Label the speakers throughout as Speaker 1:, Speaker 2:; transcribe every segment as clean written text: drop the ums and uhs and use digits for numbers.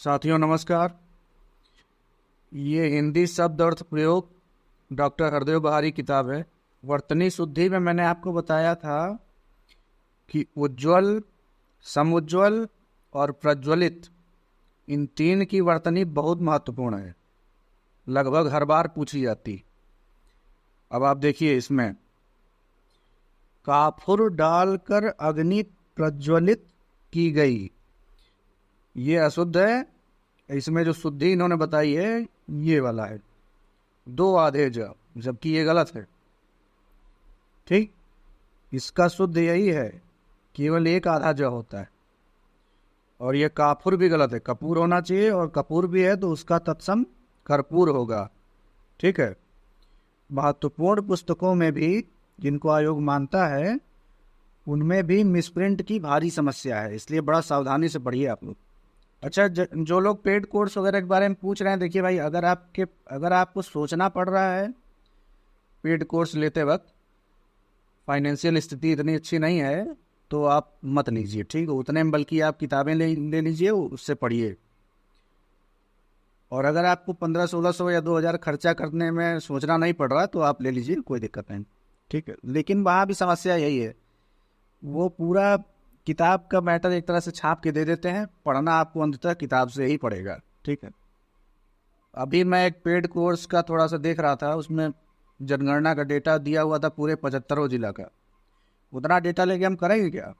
Speaker 1: साथियों नमस्कार। ये हिंदी शब्द अर्थ प्रयोग डॉक्टर हरदेव बहारी किताब है। वर्तनी शुद्धि में मैंने आपको बताया था कि उज्ज्वल, समुज्ज्वल और प्रज्वलित, इन तीन की वर्तनी बहुत महत्वपूर्ण है, लगभग हर बार पूछी जाती। अब आप देखिए, इसमें काफुर डालकर अग्नि प्रज्वलित की गई, ये अशुद्ध है। इसमें जो शुद्धि इन्होंने बताई है ये वाला है, दो आधे जबकि ये गलत है। ठीक, इसका शुद्ध यही है, केवल एक आधा ज होता है। और ये काफुर भी गलत है, कपूर होना चाहिए, और कपूर भी है तो उसका तत्सम कर्पूर होगा। ठीक है। महत्वपूर्ण पुस्तकों में भी, जिनको आयोग मानता है, उनमें भी मिसप्रिंट की भारी समस्या है, इसलिए बड़ा सावधानी से पढ़िए आप लोग। अच्छा, जो लोग पेड कोर्स वगैरह के बारे में पूछ रहे हैं, देखिए भाई, अगर आपको सोचना पड़ रहा है पेड कोर्स लेते वक्त, फाइनेंशियल स्थिति इतनी अच्छी नहीं है, तो आप मत लीजिए। ठीक है, उतने में बल्कि आप किताबें ले लीजिए, उससे पढ़िए। और अगर आपको 1500-1600 या 2000 खर्चा करने में सोचना नहीं पड़ रहा तो आप ले लीजिए, कोई दिक्कत नहीं। ठीक है, लेकिन वहाँ भी समस्या यही है, वो पूरा किताब का मैटर एक तरह से छाप के दे देते हैं, पढ़ना आपको अंततः किताब से ही पड़ेगा। ठीक है। अभी मैं एक पेड कोर्स का थोड़ा सा देख रहा था, उसमें जनगणना का डेटा दिया हुआ था पूरे 75 जिला का। उतना डेटा लेके हम करेंगे क्या?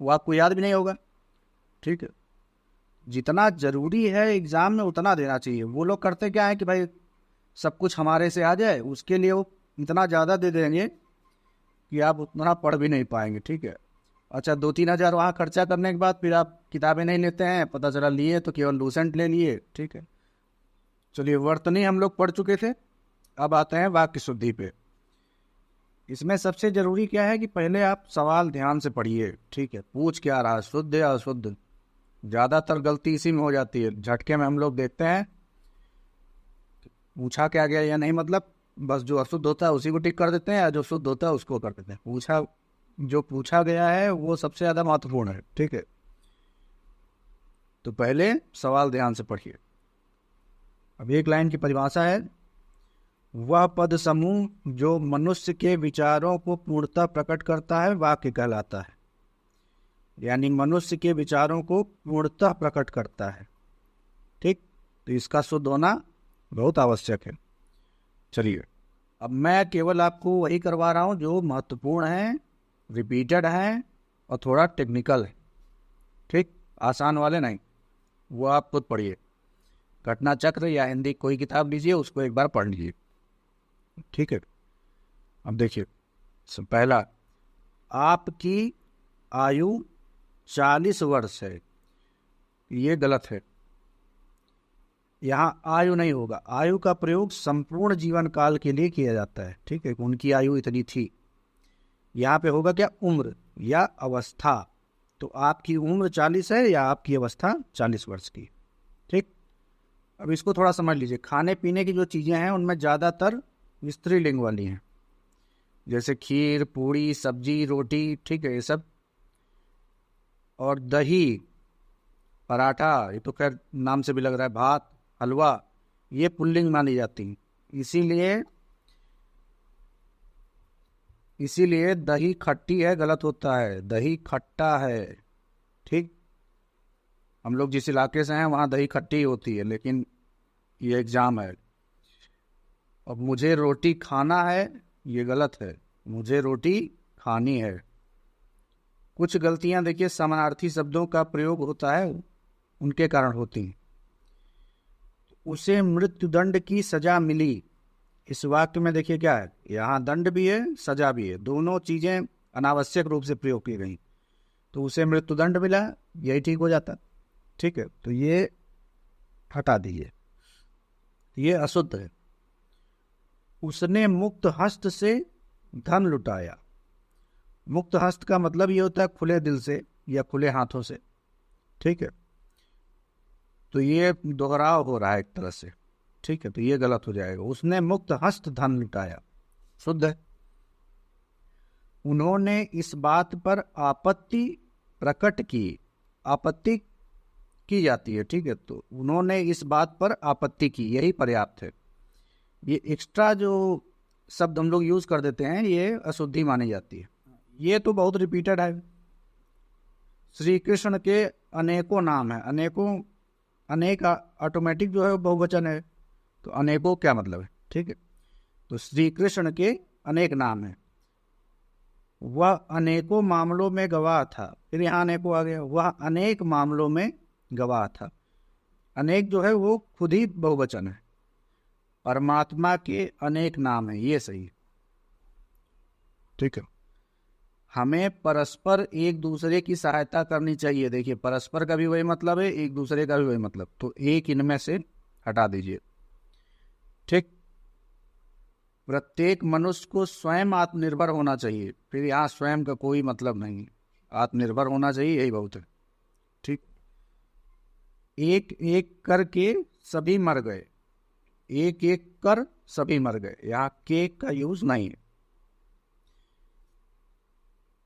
Speaker 1: वो आपको याद भी नहीं होगा। ठीक है, जितना जरूरी है एग्जाम में उतना देना चाहिए। वो लोग करते क्या है कि भाई सब कुछ हमारे से आ जाए, उसके लिए वो इतना ज़्यादा दे देंगे कि आप उतना पढ़ भी नहीं पाएंगे। ठीक है। अच्छा, 2-3 हज़ार वहाँ खर्चा करने के बाद फिर आप किताबें नहीं लेते हैं, पता चला लिए तो केवल लूसेंट ले लिए। ठीक है, चलिए, वर्तनी हम लोग पढ़ चुके थे, अब आते हैं वाक्य शुद्धि पे। इसमें सबसे जरूरी क्या है कि पहले आप सवाल ध्यान से पढ़िए। ठीक है, पूछ क्या रहा है, शुद्ध या अशुद्ध। ज़्यादातर गलती इसी में हो जाती है, झटके में हम लोग देखते हैं पूछा क्या गया या नहीं, मतलब बस जो अशुद्ध होता है उसी को टिक कर देते हैं, या जो शुद्ध होता है उसको कर देते हैं। जो पूछा गया है वो सबसे ज़्यादा महत्वपूर्ण है। ठीक है, तो पहले सवाल ध्यान से पढ़िए। अब एक लाइन की परिभाषा है, वह पद समूह जो मनुष्य के विचारों को पूर्णतः प्रकट करता है वाक्य कहलाता है। यानी मनुष्य के विचारों को पूर्णतः प्रकट करता है। ठीक, तो इसका शुद्ध होना बहुत आवश्यक है। चलिए, अब मैं केवल आपको वही करवा रहा हूं जो महत्वपूर्ण है, रिपीटेड है और थोड़ा टेक्निकल है। ठीक, आसान वाले नहीं, वो आप खुद पढ़िए। घटना चक्र या हिंदी कोई किताब लीजिए, उसको एक बार पढ़ लीजिए। ठीक है, अब देखिए, पहला, आपकी आयु 40 वर्ष है, ये गलत है। यहाँ आयु नहीं होगा, आयु का प्रयोग संपूर्ण जीवन काल के लिए किया जाता है। ठीक है, उनकी आयु इतनी थी। यहाँ पे होगा क्या, उम्र या अवस्था। तो आपकी उम्र 40 है या आपकी अवस्था 40 वर्ष की। ठीक, अब इसको थोड़ा समझ लीजिए। खाने पीने की जो चीज़ें हैं उनमें ज़्यादातर स्त्रीलिंग वाली हैं, जैसे खीर, पूड़ी, सब्जी, रोटी। ठीक है, ये सब। और दही, पराठा, ये तो खैर नाम से भी लग रहा है, भात, हलवा, ये पुल्लिंग मानी जाती हैं। इसीलिए दही खट्टी है गलत होता है, दही खट्टा है। ठीक, हम लोग जिस इलाके से हैं वहाँ दही खट्टी होती है, लेकिन ये एग्जाम है। अब मुझे रोटी खाना है, ये गलत है, मुझे रोटी खानी है। कुछ गलतियां देखिए समानार्थी शब्दों का प्रयोग होता है, उनके कारण होती हैं। उसे मृत्युदंड की सजा मिली, इस वाक्य में देखिए क्या है, यहाँ दंड भी है सजा भी है, दोनों चीजें अनावश्यक रूप से प्रयोग की गई। तो उसे मृत्युदंड मिला, यही ठीक हो जाता। ठीक है, तो ये हटा दीजिए, ये अशुद्ध है। उसने मुक्त हस्त से धन लुटाया। मुक्त हस्त का मतलब ये होता है खुले दिल से या खुले हाथों से। ठीक है, तो ये दोहराव हो रहा है एक तरह से। ठीक है, तो ये गलत हो जाएगा। उसने मुक्त हस्त धन लुटाया, शुद्ध है। उन्होंने इस बात पर आपत्ति प्रकट की। आपत्ति की जाती है, ठीक है। तो उन्होंने इस बात पर आपत्ति की, यही पर्याप्त है। ये एक्स्ट्रा जो शब्द हम लोग यूज कर देते हैं ये अशुद्धि मानी जाती है। ये तो बहुत रिपीटेड है। श्री कृष्ण के अनेकों नाम है, अनेकों, अनेक ऑटोमेटिक जो है वो बहुवचन है, तो अनेकों क्या मतलब है, ठीक है। तो श्री कृष्ण के अनेक नाम है, वह अनेकों मामलों में गवाह था। फिर यहाँ अनेकों आ गया, वह अनेक मामलों में गवाह था। अनेक जो है वो खुद ही बहुवचन है। परमात्मा के अनेक नाम है, ये सही है, ठीक है। हमें परस्पर एक दूसरे की सहायता करनी चाहिए। देखिए परस्पर का भी वही मतलब है, एक दूसरे का भी वही मतलब, तो एक इनमें से हटा दीजिए, ठीक। प्रत्येक मनुष्य को स्वयं आत्मनिर्भर होना चाहिए। फिर यहाँ स्वयं का कोई मतलब नहीं, आत्मनिर्भर होना चाहिए, यही बहुत है, ठीक। एक एक करके सभी मर गए, एक एक कर सभी मर गए, यहाँ के का यूज नहीं है।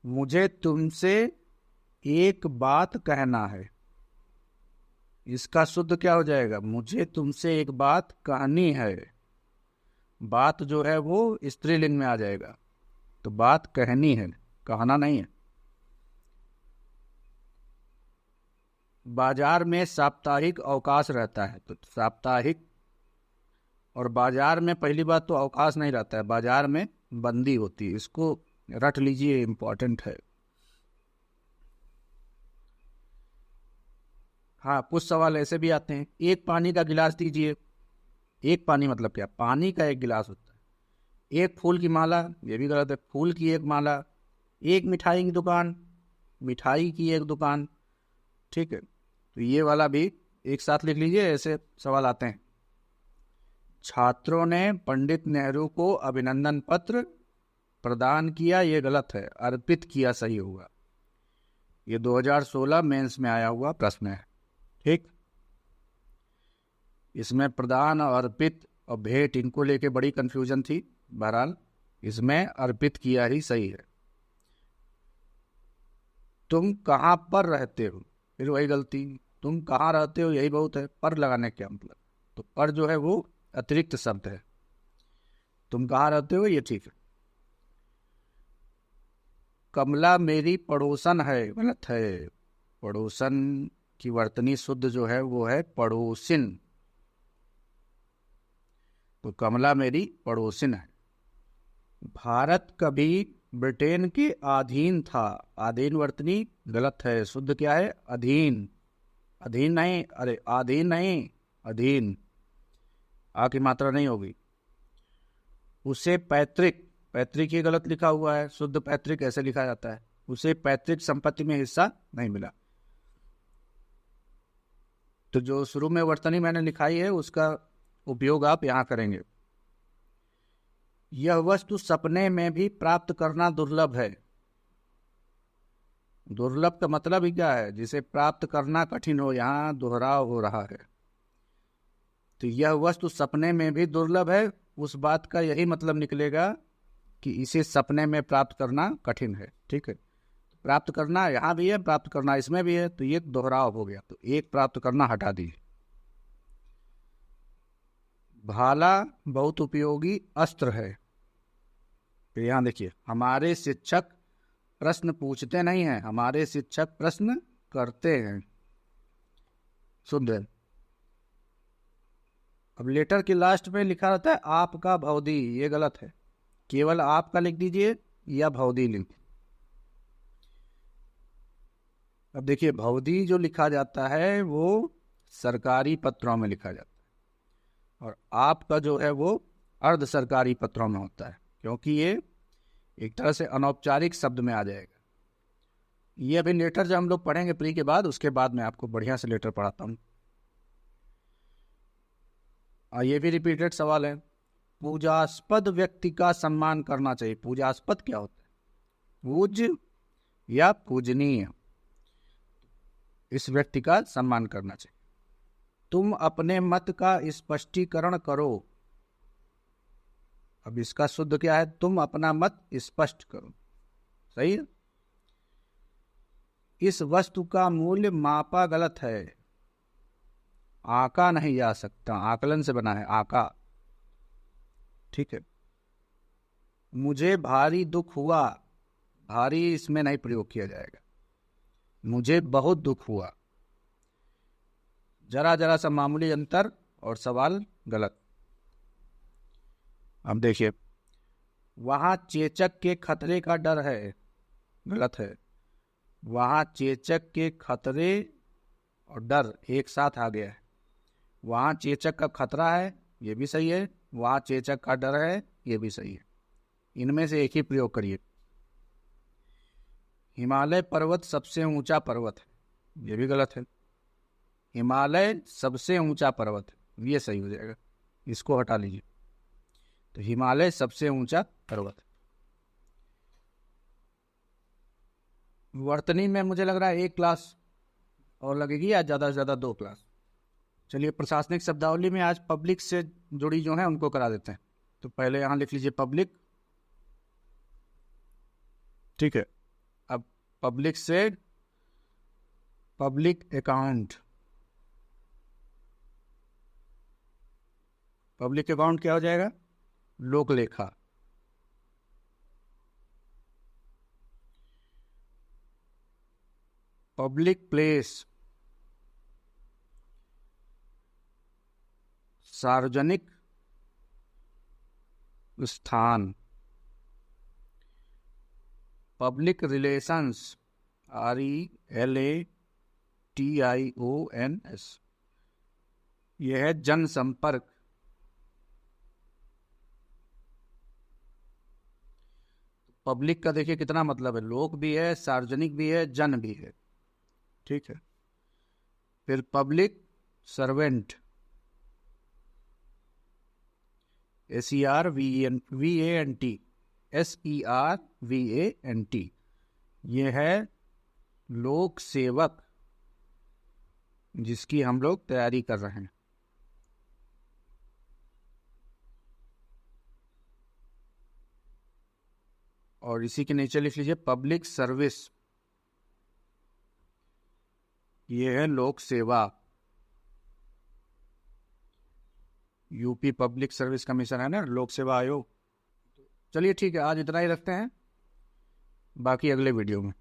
Speaker 1: मुझे तुमसे एक बात कहना है, इसका शुद्ध क्या हो जाएगा, मुझे तुमसे एक बात कहनी है। बात जो है वो स्त्रीलिंग में आ जाएगा, तो बात कहनी है, कहना नहीं है। बाजार में साप्ताहिक अवकाश रहता है, तो साप्ताहिक और बाजार में पहली बात तो अवकाश नहीं रहता है, बाजार में बंदी होती है, इसको रट लीजिए, इंपॉर्टेंट है। हाँ, कुछ सवाल ऐसे भी आते हैं, एक पानी का गिलास दीजिए। एक पानी मतलब क्या, पानी का एक गिलास होता है। एक फूल की माला, ये भी गलत है, फूल की एक माला। एक मिठाई की दुकान, मिठाई की एक दुकान, ठीक है। तो ये वाला भी एक साथ लिख लीजिए, ऐसे सवाल आते हैं। छात्रों ने पंडित नेहरू को अभिनंदन पत्र प्रदान किया, ये गलत है, अर्पित किया सही होगा। ये 2016 मेंस में आया हुआ प्रश्न है, ठीक। इसमें प्रदान और अर्पित और भेंट, इनको लेके बड़ी कंफ्यूजन थी। बहरहाल इसमें अर्पित किया ही सही है। तुम कहाँ पर रहते हो, फिर वही गलती, तुम कहाँ रहते हो यही बहुत है, पर लगाने क्या मतलब, तो पर जो है वो अतिरिक्त शब्द है, तुम कहाँ रहते हो ये ठीक है। कमला मेरी पड़ोसन है, गलत है। पड़ोसन की वर्तनी शुद्ध जो है वो है पड़ोसिन, तो कमला मेरी पड़ोसिन है। भारत कभी ब्रिटेन के अधीन था, अधीन वर्तनी गलत है, शुद्ध क्या है, अधीन। अधीन नहीं, अरे अधीन नहीं, अधीन, आ की मात्रा नहीं होगी। उसे पैतृक, पैतृक ही गलत लिखा हुआ है, शुद्ध पैतृक ऐसे लिखा जाता है। उसे पैतृक संपत्ति में हिस्सा नहीं मिला। तो जो शुरू में वर्तनी मैंने लिखाई है उसका उपयोग आप यहां करेंगे। यह वस्तु सपने में भी प्राप्त करना दुर्लभ है। दुर्लभ का मतलब ही क्या है, जिसे प्राप्त करना कठिन हो, यहां दोहराव हो रहा है। तो यह वस्तु सपने में भी दुर्लभ है, उस बात का यही मतलब निकलेगा कि इसे सपने में प्राप्त करना कठिन है, ठीक है। प्राप्त करना यहाँ भी है, प्राप्त करना इसमें भी है, तो ये दोहराव हो गया, तो एक प्राप्त करना हटा दीजिए। भाला बहुत उपयोगी अस्त्र है। फिर यहाँ देखिए, हमारे शिक्षक प्रश्न पूछते नहीं हैं, हमारे शिक्षक प्रश्न करते हैं, शुद्ध है। अब लेटर के लास्ट में लिखा रहता है आपका भौदी, ये गलत है, केवल आपका लिख दीजिए या भौदी लिख। अब देखिए भौदी जो लिखा जाता है वो सरकारी पत्रों में लिखा जाता है, और आपका जो है वो अर्ध सरकारी पत्रों में होता है, क्योंकि ये एक तरह से अनौपचारिक शब्द में आ जाएगा। ये अभी लेटर जब हम लोग पढ़ेंगे प्री के बाद, उसके बाद मैं आपको बढ़िया से लेटर पढ़ाता हूँ। ये भी रिपीटेड सवाल है। पूजास्पद व्यक्ति का सम्मान करना चाहिए। पूजास्पद क्या होता है, पूज्य या पूजनीय, इस व्यक्ति का सम्मान करना चाहिए। तुम अपने मत का स्पष्टीकरण करो। अब इसका शुद्ध क्या है, तुम अपना मत स्पष्ट करो, सही है। इस वस्तु का मूल्य मापा गलत है। आका नहीं जा सकता, आकलन से बना है आका। ठीक है। मुझे भारी दुख हुआ, भारी इसमें नहीं प्रयोग किया जाएगा। मुझे बहुत दुख हुआ, जरा जरा सा मामूली अंतर और सवाल गलत। अब देखिए, वहां चेचक के खतरे का डर है, गलत है। वहां चेचक के खतरे और डर एक साथ आ गया है। वहां चेचक का खतरा है, ये भी सही है। वहां चेचक का डर है, ये भी सही है। इनमें से एक ही प्रयोग करिए। हिमालय पर्वत सबसे ऊंचा पर्वत है, ये भी गलत है। हिमालय सबसे ऊंचा पर्वत है, ये सही हो जाएगा। इसको हटा लीजिए। तो हिमालय सबसे ऊंचा पर्वत है। वर्तनी में मुझे लग रहा है 1 क्लास और लगेगी, या ज़्यादा से ज़्यादा 2 क्लास। चलिए, प्रशासनिक शब्दावली में आज पब्लिक से जुड़ी जो है उनको करा देते हैं। तो पहले यहाँ लिख लीजिए पब्लिक। ठीक है। अब पब्लिक से पब्लिक अकाउंट। पब्लिक अकाउंट क्या हो जाएगा? लोक लेखा। पब्लिक प्लेस, सार्वजनिक स्थान। पब्लिक रिलेशंस, RELATIONS, यह है जनसंपर्क। पब्लिक का देखिए कितना मतलब है, लोक भी है, सार्वजनिक भी है, जन भी है। ठीक है। फिर पब्लिक सर्वेंट, SERVANT, ये है लोक सेवक, जिसकी हम लोग तैयारी कर रहे हैं। और इसी के नीचे लिख लीजिए पब्लिक सर्विस, ये है लोक सेवा। यूपी पब्लिक सर्विस कमीशन है ना, लोक सेवा आयोग। चलिए ठीक है, आज इतना ही रखते हैं, बाकी अगले वीडियो में।